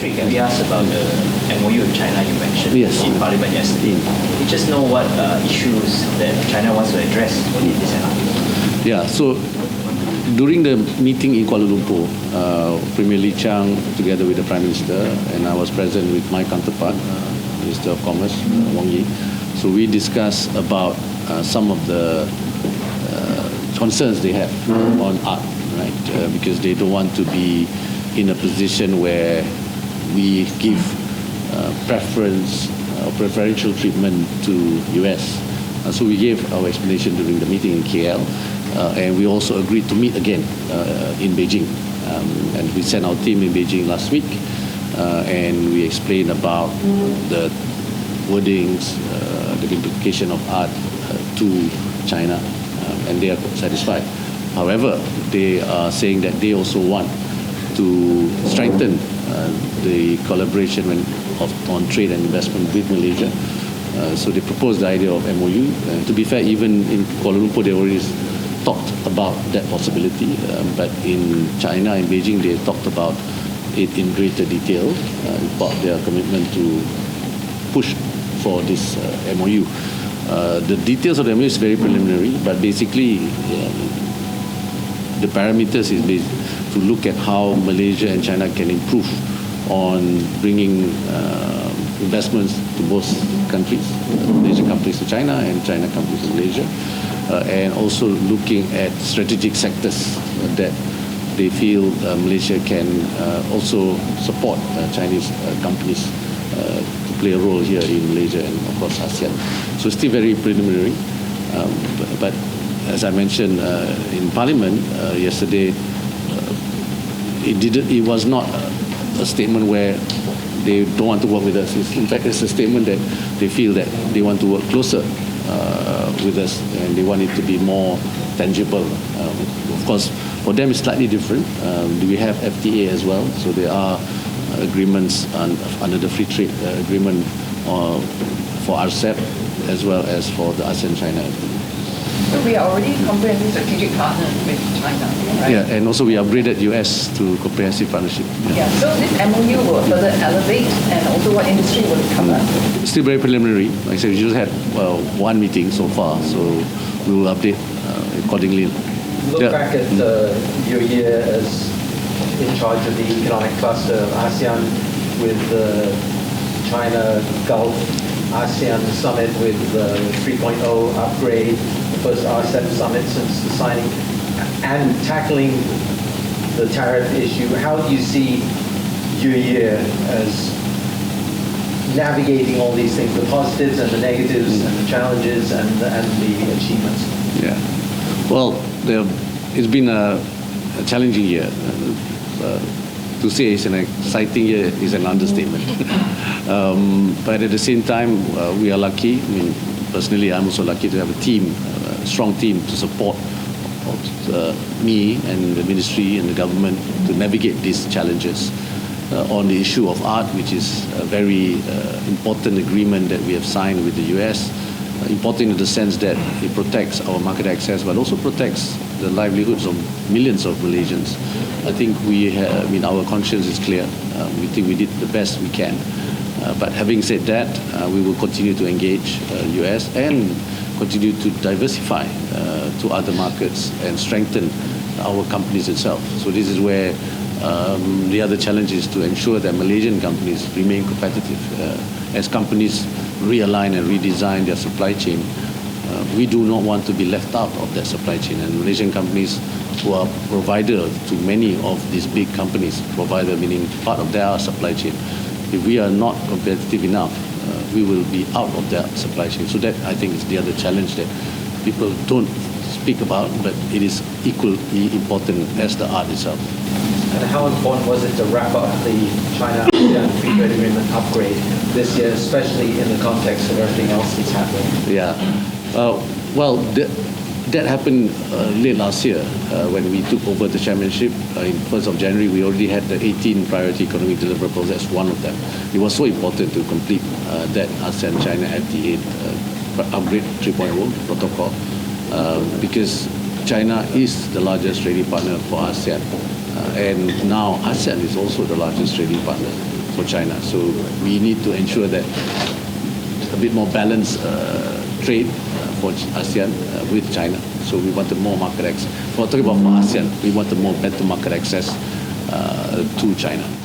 Secretary, can we ask about the MOU with China you mentioned in Parliament yesterday? We just know what issues that China wants to address in this MOU. Yeah, so during the meeting in Kuala Lumpur, Premier Lee Chang, together with the Prime Minister, and I was present with my counterpart, Minister of Commerce, Wong Yi. So we discussed about some of the concerns they have on art, right? Because they don't want to be in a position where we give preference or preferential treatment to US. So we gave our explanation during the meeting in KL, and we also agreed to meet again in Beijing. And we sent our team in Beijing last week, and we explained about the wordings, the implication of art to China, and they are satisfied. However, they are saying that they also want to strengthen the collaboration on trade and investment with Malaysia. So they proposed the idea of MOU. To be fair, even in Kuala Lumpur, they already talked about that possibility. But in China, in Beijing, they talked about it in greater detail, about their commitment to push for this MOU. The details of the MOU is very preliminary, but basically the parameters is to look at how Malaysia and China can improve on bringing investments to both countries, Malaysian companies to China and China companies to Malaysia, and also looking at strategic sectors that they feel Malaysia can also support Chinese companies to play a role here in Malaysia and of course ASEAN. So it's still very preliminary, but as I mentioned in Parliament yesterday, it was not a statement where they don't want to work with us. In fact, it's a statement that they feel that they want to work closer with us, and they want it to be more tangible. Of course, for them it's slightly different. We have FTA as well, so there are agreements under the free trade agreement for RCEP as well as for the ASEAN-China agreement. So we are already comprehensive strategic partner with China, right? Yeah, and also we upgraded US to comprehensive partnership. Yeah. So this MOU will further elevate, and also what industry will it cover? Still very preliminary. Like I said, we just had one meeting so far, so we will update accordingly. Look back at your year as in charge of the economic cluster of ASEAN with the China Gulf ASEAN summit with the 3.0 upgrade, the first RCEP summit since the signing, and tackling the tariff issue. How do you see your year as navigating all these things, the positives and the negatives and the challenges and the achievements? Yeah. Well, it's been a challenging year. To say it's an exciting year is an understatement. But at the same time, we are lucky. I mean, personally, I'm also lucky to have a team, a strong team to support me and the ministry and the government to navigate these challenges. On the issue of art, which is a very important agreement that we have signed with the US, important in the sense that it protects our market access, but also protects the livelihoods of millions of Malaysians. I think our conscience is clear. We think we did the best we can. But having said that, we will continue to engage US and continue to diversify to other markets and strengthen our companies itself. So this is where the other challenge is to ensure that Malaysian companies remain competitive. As companies realign and redesign their supply chain, we do not want to be left out of that supply chain. And Malaysian companies who are provider to many of these big companies, provider meaning part of their supply chain, if we are not competitive enough, we will be out of that supply chain. So that, I think, is the other challenge that people don't speak about, but it is equally important as the art itself. And how important was it to wrap up the China-ASEAN Free Trade Agreement upgrade this year, especially in the context of everything else that's happening? Yeah. Well, that happened late last year when we took over the chairmanship. In 1st of January, we already had the 18 priority economic deliverables. That's one of them. It was so important to complete that ASEAN-China FTA upgrade 3.0 protocol because China is the largest trading partner for ASEAN. And now ASEAN is also the largest trading partner for China. So we need to ensure that a bit more balanced trade for ASEAN with China. So we wanted more market access. We're talking about for ASEAN, we wanted more better market access to China.